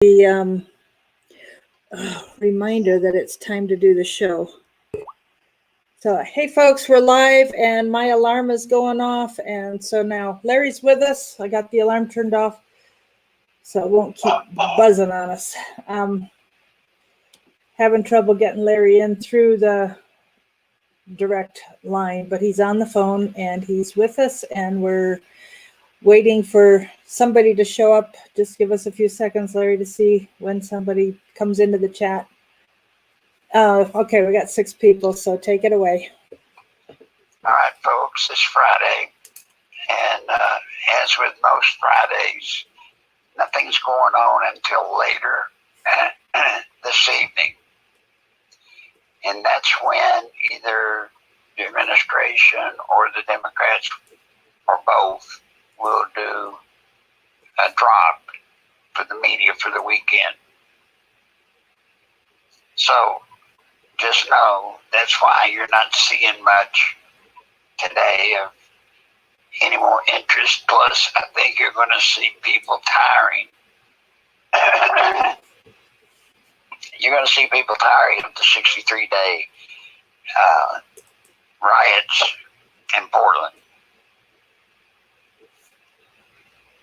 the reminder that it's time to do the show. So, hey folks, we're live and my alarm is going off. And so now Larry's with us. I got the alarm turned off so it won't keep buzzing on us. Having trouble getting Larry in through the direct line, but he's on the phone and he's with us and we're waiting for somebody to show up. Just give us a few seconds, Larry, to see when somebody comes into the chat. Okay, we got 6 people, so take it away. All right, folks, it's Friday, and as with most Fridays, nothing's going on until later this evening. And that's when either the administration or the Democrats, or both, will do a drop for the media for the weekend. So just know that's why you're not seeing much today of any more interest. Plus, I think you're going to see people tiring. You're going to see people tired of the 63-day riots in Portland.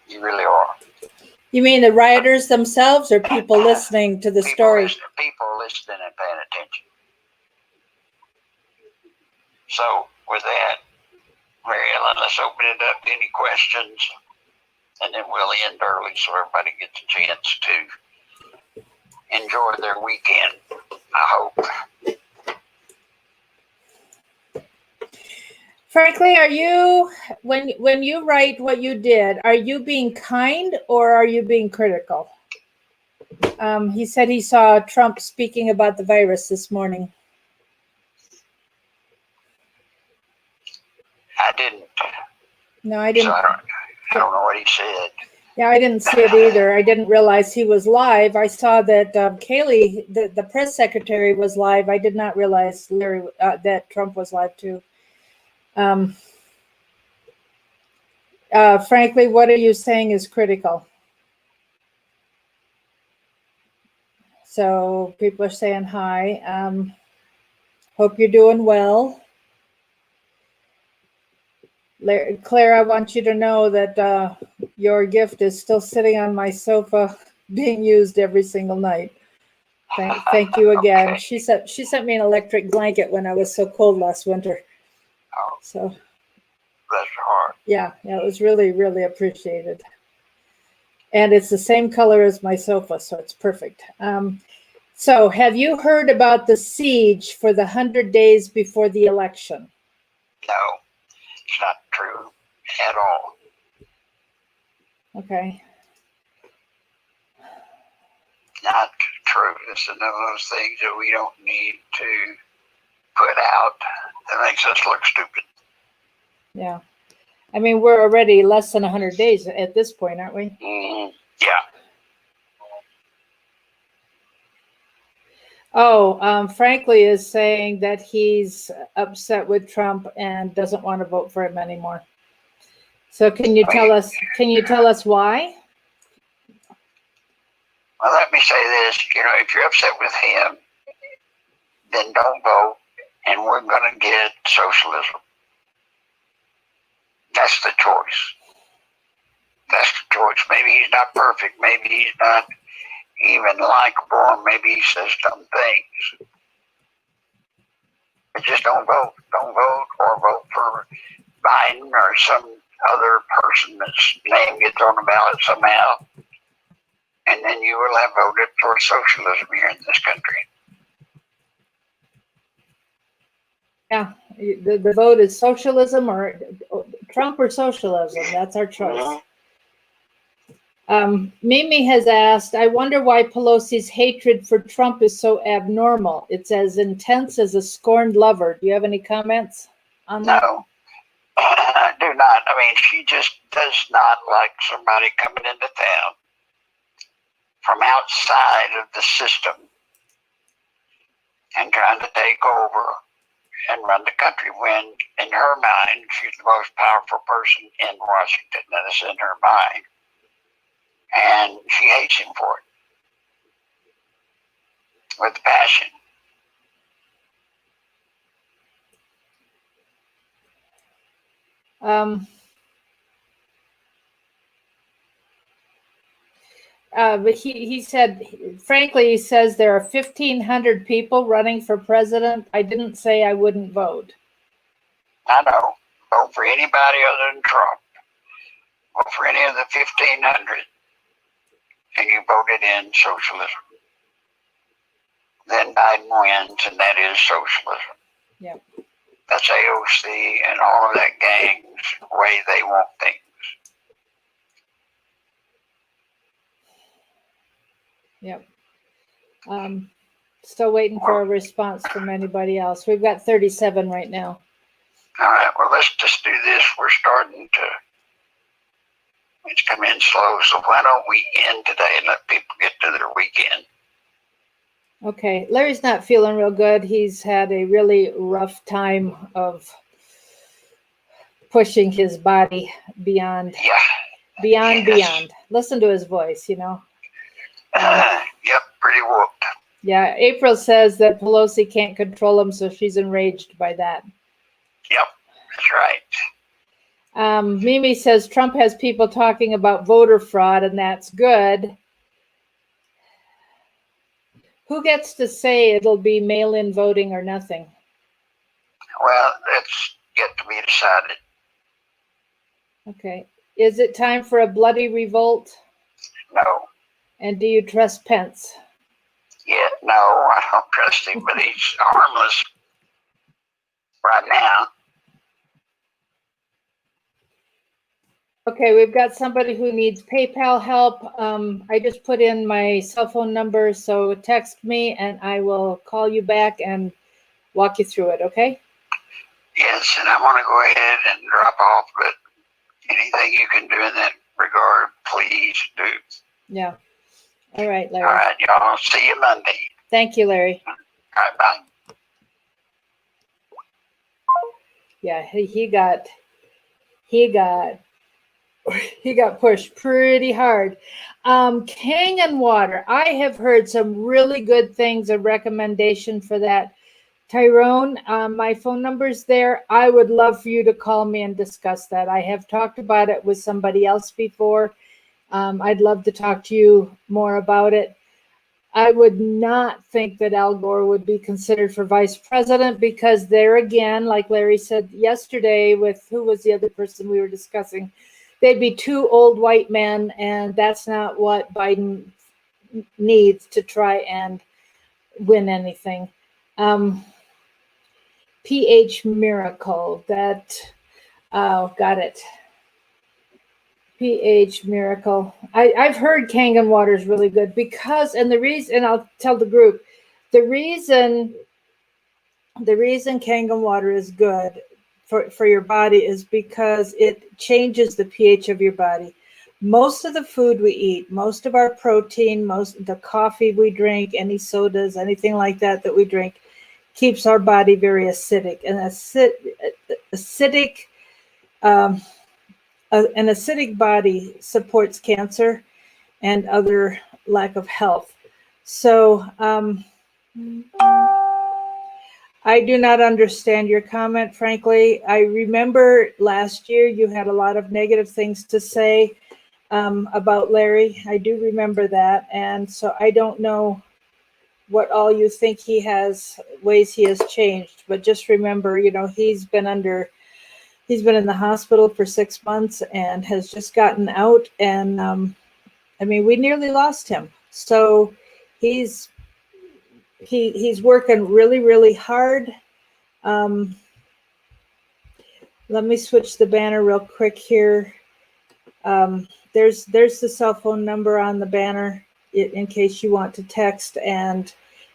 You really are. You mean the rioters themselves or people listening to the story? People listening and paying attention. So with that, Mary Ellen, let's open it up to any questions, and then we'll end early so everybody gets a chance to enjoy their weekend, I hope. Frankly, are you, when you write what you did, are you being kind or are you being critical? He said he saw Trump speaking about the virus this morning. I didn't. No, I didn't. So I don't know what he said. Yeah, I didn't see it either. I didn't realize he was live. I saw that Kaylee, the press secretary, was live. I did not realize Larry that Trump was live too. Frankly, what are you saying is critical? So people are saying hi. Hope you're doing well. Claire, I want you to know that your gift is still sitting on my sofa, being used every single night. Thank you again. Okay. She sent me an electric blanket when I was so cold last winter. Oh, so bless your heart. Yeah, it was really, really appreciated. And it's the same color as my sofa, so it's perfect. So have you heard about the siege for the 100 days before the election? No. It's not true at all. Okay. Not true. It's one of those things that we don't need to put out that makes us look stupid. Yeah. I mean, we're already less than 100 days at this point, aren't we? Mm-hmm. Yeah. Oh, Frankly is saying that he's upset with Trump and doesn't want to vote for him anymore. So can you tell us why? Well, let me say this, if you're upset with him, then don't vote, and we're going to get socialism. That's the choice. That's the choice. Maybe he's not perfect. Maybe he's not even likable, or maybe he says dumb things. But just don't vote. Don't vote, or vote for Biden or some other person that's name gets on the ballot somehow. And then you will have voted for socialism here in this country. Yeah, the vote is socialism or Trump or socialism. That's our choice. Mimi has asked, I wonder why Pelosi's hatred for Trump is so abnormal. It's as intense as a scorned lover. Do you have any comments on that? No, I do not. I mean, she just does not like somebody coming into town from outside of the system and trying to take over and run the country when, in her mind, she's the most powerful person in Washington. That is in her mind. And she hates him for it. with passion. But he said, frankly, he says there are 1,500 people running for president. I didn't say I wouldn't vote. I know. Vote for anybody other than Trump. Vote for any of the 1,500. And you voted in socialism. Then Biden wins, and that is socialism. Yep. That's AOC and all of that gang's way they want things. Yep. Still waiting for a response from anybody else. We've got 37 right now. All right, well, let's just do this. We're starting to, it's come in slow, so why don't we end today and let people get to their weekend? Okay, Larry's not feeling real good. He's had a really rough time of pushing his body beyond. Listen to his voice, you know. Yep, pretty whooped. Yeah, April says that Pelosi can't control him, so she's enraged by that. Yep, that's right. Mimi says Trump has people talking about voter fraud, and that's good. Who gets to say it'll be mail-in voting or nothing? Well, that's yet to be decided. Okay. Is it time for a bloody revolt? No. And do you trust Pence? Yeah, no, I don't trust him, but he's harmless right now. Okay, we've got somebody who needs PayPal help. I just put in my cell phone number, so text me and I will call you back and walk you through it, okay? Yes, and I'm going to go ahead and drop off, but anything you can do in that regard, please do. Yeah. All right, Larry. All right, y'all. See you Monday. Thank you, Larry. All right, bye. Yeah, he got pushed pretty hard. Kangen water. I have heard some really good things, a recommendation for that. Tyrone, my phone number's there. I would love for you to call me and discuss that. I have talked about it with somebody else before. I'd love to talk to you more about it. I would not think that Al Gore would be considered for vice president because there again, like Larry said yesterday with who was the other person we were discussing, they'd be two old white men, and that's not what Biden needs to try and win anything. PH Miracle, that, oh, got it. PH Miracle. I've heard Kangen water is really good because, and the reason, and I'll tell the group, the reason Kangen water is good for your body is because it changes the pH of your body. Most of the food we eat, most of our protein, most of the coffee we drink, any sodas, anything like that we drink, keeps our body very acidic. And an acidic body supports cancer and other lack of health. So I do not understand your comment, frankly. I remember last year you had a lot of negative things to say about Larry. I do remember that. And so I don't know what all you think he has, ways he has changed. But just remember, you know, he's been in the hospital for 6 months and has just gotten out. And I mean, we nearly lost him. So he's working really, really hard. Let me switch the banner real quick here. There's the cell phone number on the banner in case you want to text and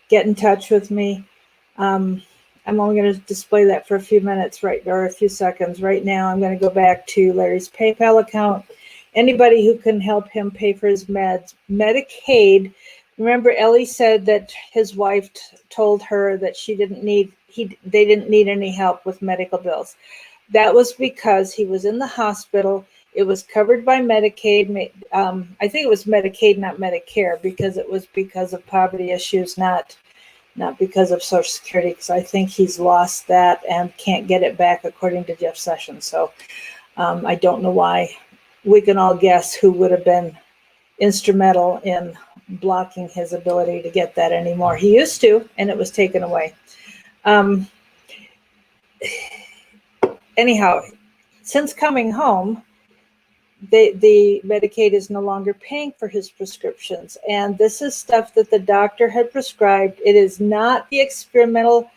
get in touch with me. I'm only going to display that for a few minutes, or a few seconds. Right now, I'm going to go back to Larry's PayPal account. Anybody who can help him pay for his meds, Medicaid. Remember, Ellie said that his wife told her that they didn't need any help with medical bills. That was because he was in the hospital. It was covered by Medicaid. I think it was Medicaid, not Medicare, because it was because of poverty issues, not not because of Social Security, because I think he's lost that and can't get it back, according to Jeff Sessions. So I don't know why. We can all guess who would have been instrumental in blocking his ability to get that anymore. He used to, and it was taken away. Anyhow, since coming home, the Medicaid is no longer paying for his prescriptions. And this is stuff that the doctor had prescribed. It is not the experimental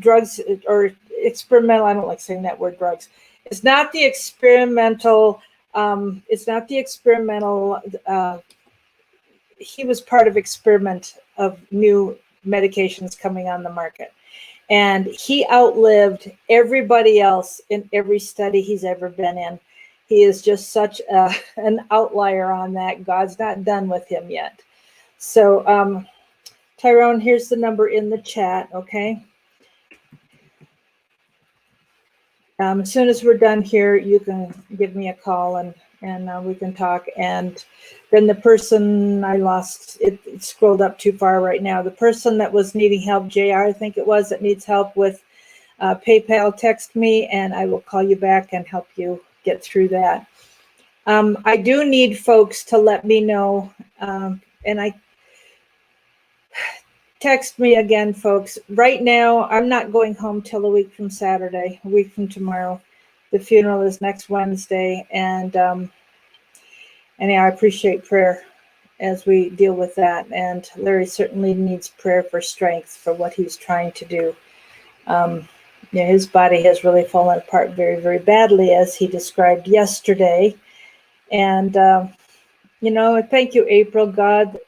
drugs, or experimental, I don't like saying that word, drugs. It's not the experimental, he was part of experiment of new medications coming on the market. And he outlived everybody else in every study he's ever been in. He is just such an outlier on that. God's not done with him yet. So, Tyrone, here's the number in the chat, okay? As soon as we're done here, you can give me a call and we can talk. And then the person I lost, it scrolled up too far right now. The person that was needing help, JR, I think it was, that needs help with PayPal, text me and I will call you back and help you get through that. I do need folks to let me know, and I text me again, folks. Right now, I'm not going home till a week from Saturday, a week from tomorrow. The funeral is next Wednesday, and yeah, I appreciate prayer as we deal with that. And Larry certainly needs prayer for strength for what he's trying to do. Yeah, his body has really fallen apart very, very badly, as he described yesterday. And, you know, thank you, April. God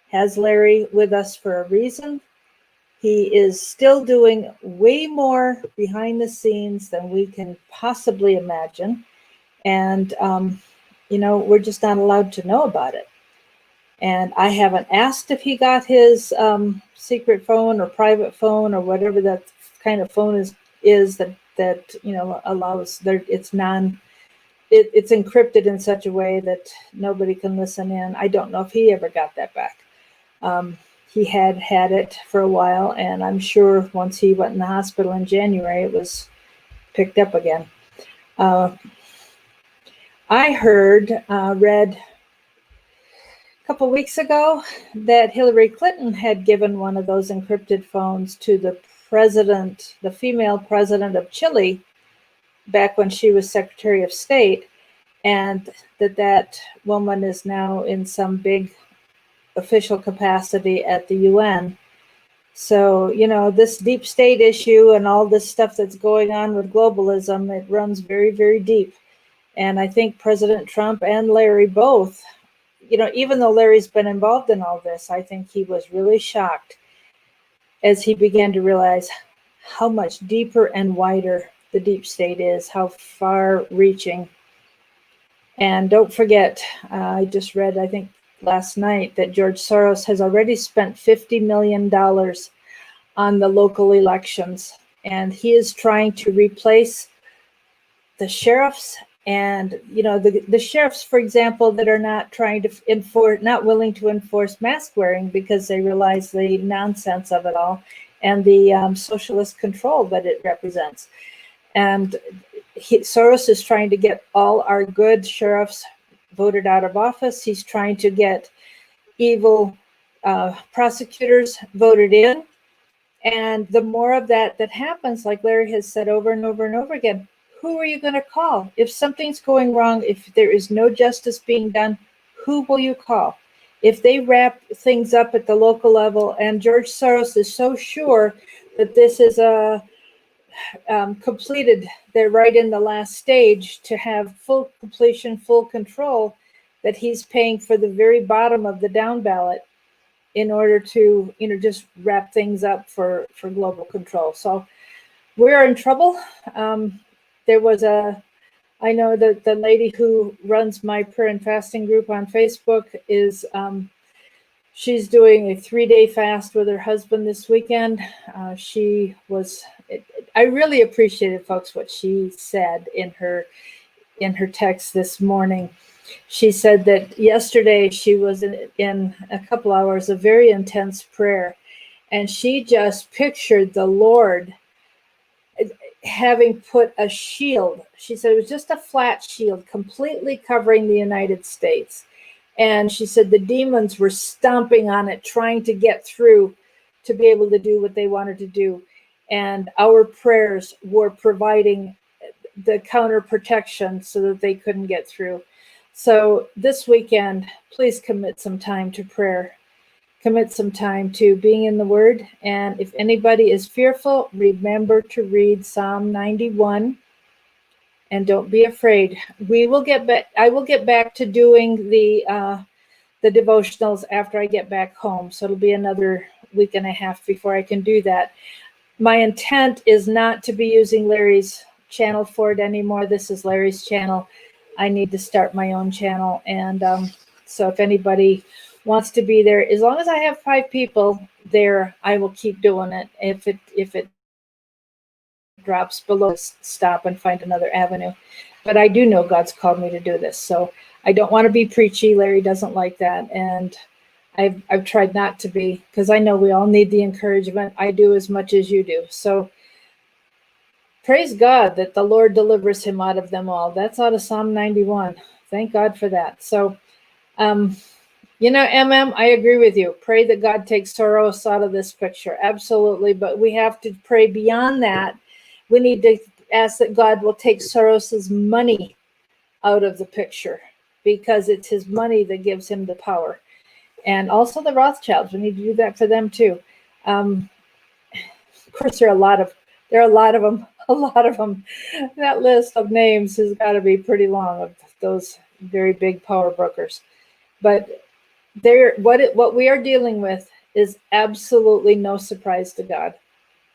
has Larry with us for a reason. He is still doing way more behind the scenes than we can possibly imagine. And, you know, we're just not allowed to know about it. And I haven't asked if he got his secret phone or private phone or whatever that kind of phone is that you know, allows there. It's encrypted in such a way that nobody can listen in. I don't know if he ever got that back. He had it for a while, and I'm sure once he went in the hospital in January, it was picked up again. I read a couple weeks ago that Hillary Clinton had given one of those encrypted phones to the president, the female president of Chile, back when she was Secretary of State, and that woman is now in some big official capacity at the UN. So, you know, this deep state issue and all this stuff that's going on with globalism, it runs very, very deep. And I think President Trump and Larry both, you know, even though Larry's been involved in all this, I think he was really shocked as he began to realize how much deeper and wider the deep state is, how far reaching. And don't forget, I just read, I think last night, that George Soros has already spent $50 million on the local elections. And he is trying to replace the sheriffs and, you know, the sheriffs, for example, that are not trying to not willing to enforce mask wearing because they realize the nonsense of it all and the socialist control that it represents. And Soros is trying to get all our good sheriffs voted out of office. He's trying to get evil prosecutors voted in. And the more of that happens, like Larry has said over and over and over again, who are you going to call? If something's going wrong, if there is no justice being done, who will you call? If they wrap things up at the local level, and George Soros is so sure that this is completed, they're right in the last stage to have full completion, full control, that he's paying for the very bottom of the down ballot in order to, you know, just wrap things up for global control. So we're in trouble. There was I know that the lady who runs my prayer and fasting group on Facebook is, she's doing a 3-day fast with her husband this weekend. I really appreciated, folks, what she said in her text this morning. She said that yesterday she was in a couple hours of very intense prayer, And she just pictured the Lord having put a shield. She said it was just a flat shield completely covering the United States. And she said the demons were stomping on it, trying to get through to be able to do what they wanted to do. And our prayers were providing the counter protection so that they couldn't get through. So this weekend, please commit some time to prayer. Commit some time to being in the Word. And if anybody is fearful, remember to read Psalm 91. And don't be afraid. We will get back. I will get back to doing the devotionals after I get back home. So it'll be another week and a half before I can do that. My intent is not to be using Larry's channel for it anymore. This is Larry's channel. I need to start my own channel. And so if anybody wants to be there, as long as I have 5 people there, I will keep doing it. If it drops below, stop and find another avenue. But I do know God's called me to do this. So I don't want to be preachy. Larry doesn't like that. And I've tried not to be, because I know we all need the encouragement. I do as much as you do. So praise God that the Lord delivers him out of them all. That's out of Psalm 91. Thank God for that. So, I agree with you. Pray that God takes Soros out of this picture. Absolutely. But we have to pray beyond that. We need to ask that God will take Soros's money out of the picture, because it's his money that gives him the power. And also the Rothschilds. We need to do that for them too. Of course, there are a lot of them. A lot of them. That list of names has got to be pretty long, of those very big power brokers. But what we are dealing with is absolutely no surprise to God.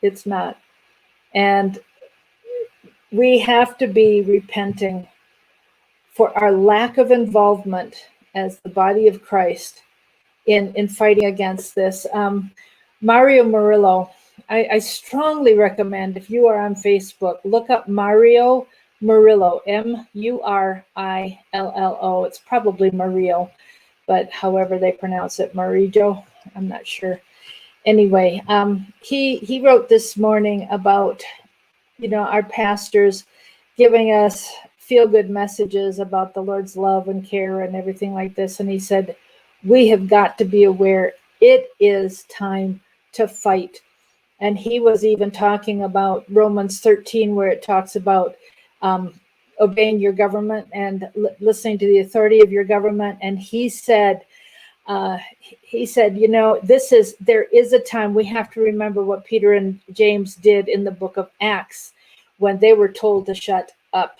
It's not. And we have to be repenting for our lack of involvement as the body of Christ in fighting against this. Mario Murillo, I strongly recommend, if you are on Facebook, look up Mario Murillo, Murillo. It's probably Murillo, but however they pronounce it, Murillo, I'm not sure. Anyway, he wrote this morning about, our pastors giving us feel-good messages about the Lord's love and care and everything like this. And he said, we have got to be aware it is time to fight. And he was even talking about Romans 13, where it talks about obeying your government and listening to the authority of your government. And he said, there is a time. We have to remember what Peter and James did in the book of Acts when they were told to shut up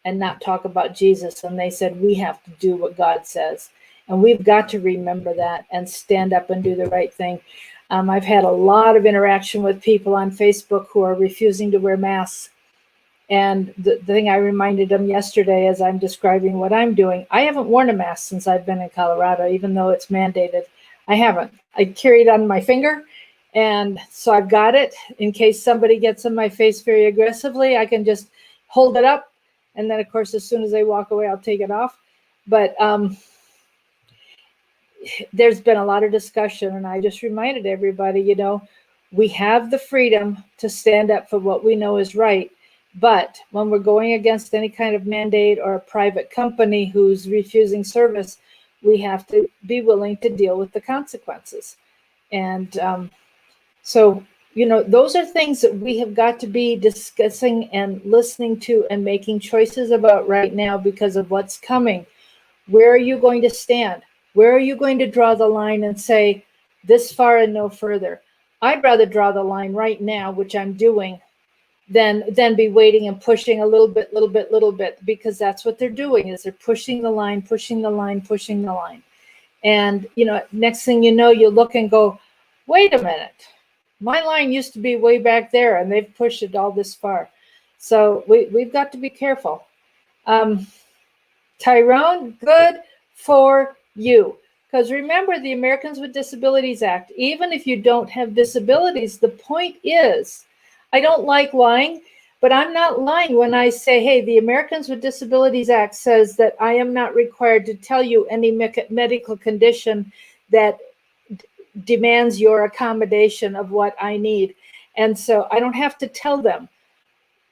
and not talk about Jesus. And they said, we have to do what God says. And we've got to remember that and stand up and do the right thing. I've had a lot of interaction with people on Facebook who are refusing to wear masks. And the thing I reminded them yesterday, as I'm describing what I'm doing, I haven't worn a mask since I've been in Colorado, even though it's mandated. I haven't. I carry it on my finger. And so I've got it in case somebody gets in my face very aggressively. I can just hold it up. And then, of course, as soon as they walk away, I'll take it off. But there's been a lot of discussion, and I just reminded everybody, we have the freedom to stand up for what we know is right. But when we're going against any kind of mandate or a private company who's refusing service, we have to be willing to deal with the consequences. And so, those are things that we have got to be discussing and listening to and making choices about right now because of what's coming. Where are you going to stand? Where are you going to draw the line and say this far and no further? I'd rather draw the line right now, which I'm doing, than be waiting and pushing a little bit, because that's what they're doing, is they're pushing the line. And, next thing you know, you look and go, wait a minute, my line used to be way back there and they've pushed it all this far. So we've got to be careful. Tyrone, good for you. Because remember, the Americans with Disabilities Act, even if you don't have disabilities, the point is, I don't like lying, but I'm not lying when I say, hey, the Americans with Disabilities Act says that I am not required to tell you any medical condition that demands your accommodation of what I need. And so I don't have to tell them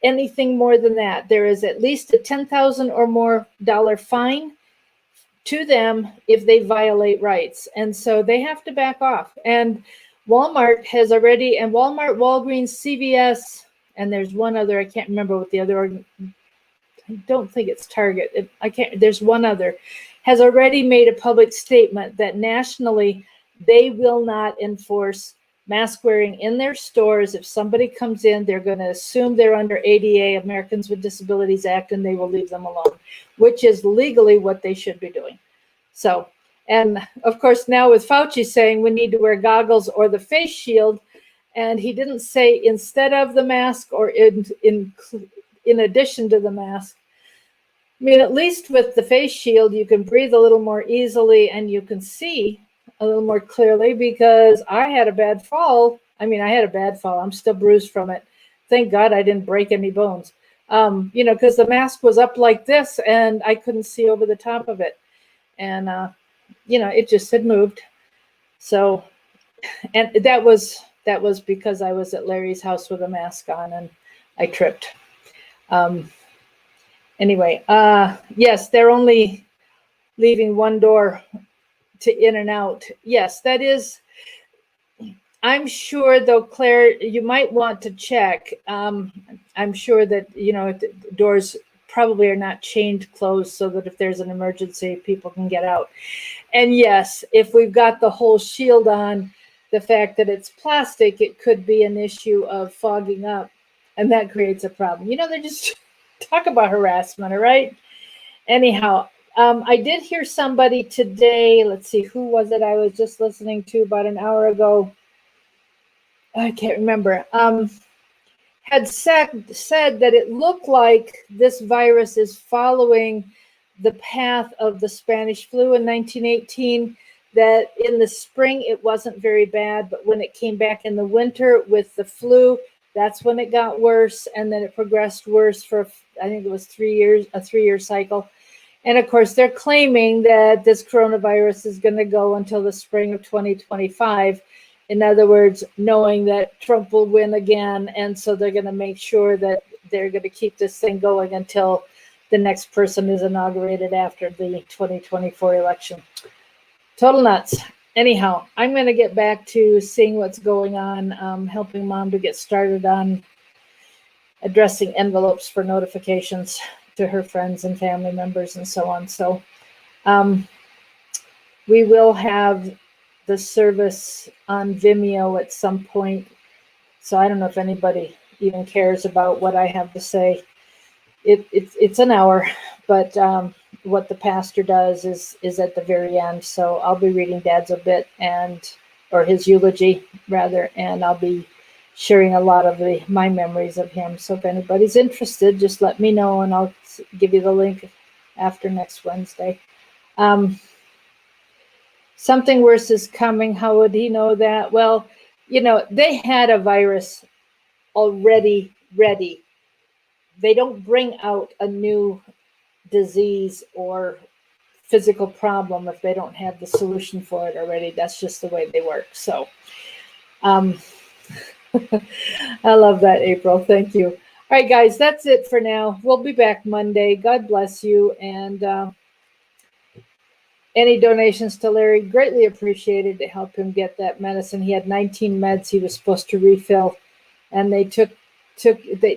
anything more than that. There is at least a $10,000 or more fine to them if they violate rights. And so they have to back off. And Walmart has already, and Walmart, Walgreens, CVS, and there's one other, I can't remember what the other, I don't think it's Target. There's one other, has already made a public statement that nationally they will not enforce mask wearing in their stores. If somebody comes in, they're going to assume they're under ADA, Americans with Disabilities Act, and they will leave them alone, which is legally what they should be doing. So, and of course, now with Fauci saying we need to wear goggles or the face shield, and he didn't say instead of the mask or in addition to the mask. I mean, at least with the face shield, you can breathe a little more easily and you can see a little more clearly, because I had a bad fall. I mean, I had a bad fall. I'm still bruised from it. Thank God I didn't break any bones. You know, because the mask was up like this and I couldn't see over the top of it. And, you know, it just had moved. So, and that was because I was at Larry's house with a mask on and I tripped. Anyway, yes, they're only leaving one door to in and out. Yes, that is. I'm sure, though, Claire, you might want to check. I'm sure that, you know, the doors probably are not chained closed so that if there's an emergency, people can get out. And yes, if we've got the whole shield on, the fact that it's plastic, it could be an issue of fogging up, and that creates a problem. You know, they just talk about harassment, all right? Anyhow, I did hear somebody today, let's see, who was it I was just listening to about an hour ago? I can't remember, had said that it looked like this virus is following the path of the Spanish flu in 1918, that in the spring it wasn't very bad, but when it came back in the winter with the flu, that's when it got worse, and then it progressed worse for, I think it was 3 years, a 3-year cycle. And of course, they're claiming that this coronavirus is going to go until the spring of 2025. In other words, knowing that Trump will win again. And so they're going to make sure that they're going to keep this thing going until the next person is inaugurated after the 2024 election. Total nuts. Anyhow, I'm going to get back to seeing what's going on, helping Mom to get started on addressing envelopes for notifications to her friends and family members and so on. So we will have the service on Vimeo at some point. So I don't know if anybody even cares about what I have to say. It's an hour, but what the pastor does is at the very end. So I'll be reading Dad's obit or his eulogy rather, and I'll be sharing a lot of my memories of him. So if anybody's interested, just let me know and I'll give you the link after next Wednesday. Something worse is coming. How would he know that? Well, you know, they had a virus already ready. They don't bring out a new disease or physical problem if they don't have the solution for it already. That's just the way they work. So I love that, April. Thank you. All right, guys, that's it for now. We'll be back Monday. God bless you. And any donations to Larry, greatly appreciated to help him get that medicine. He had 19 meds he was supposed to refill, and they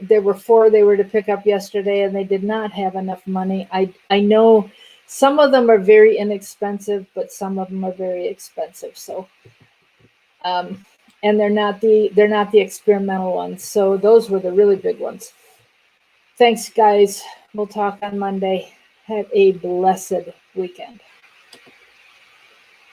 there were 4 they were to pick up yesterday, and they did not have enough money. I know some of them are very inexpensive, but some of them are very expensive. So, and they're not the experimental ones. So those were the really big ones. Thanks, guys. We'll talk on Monday. Have a blessed weekend.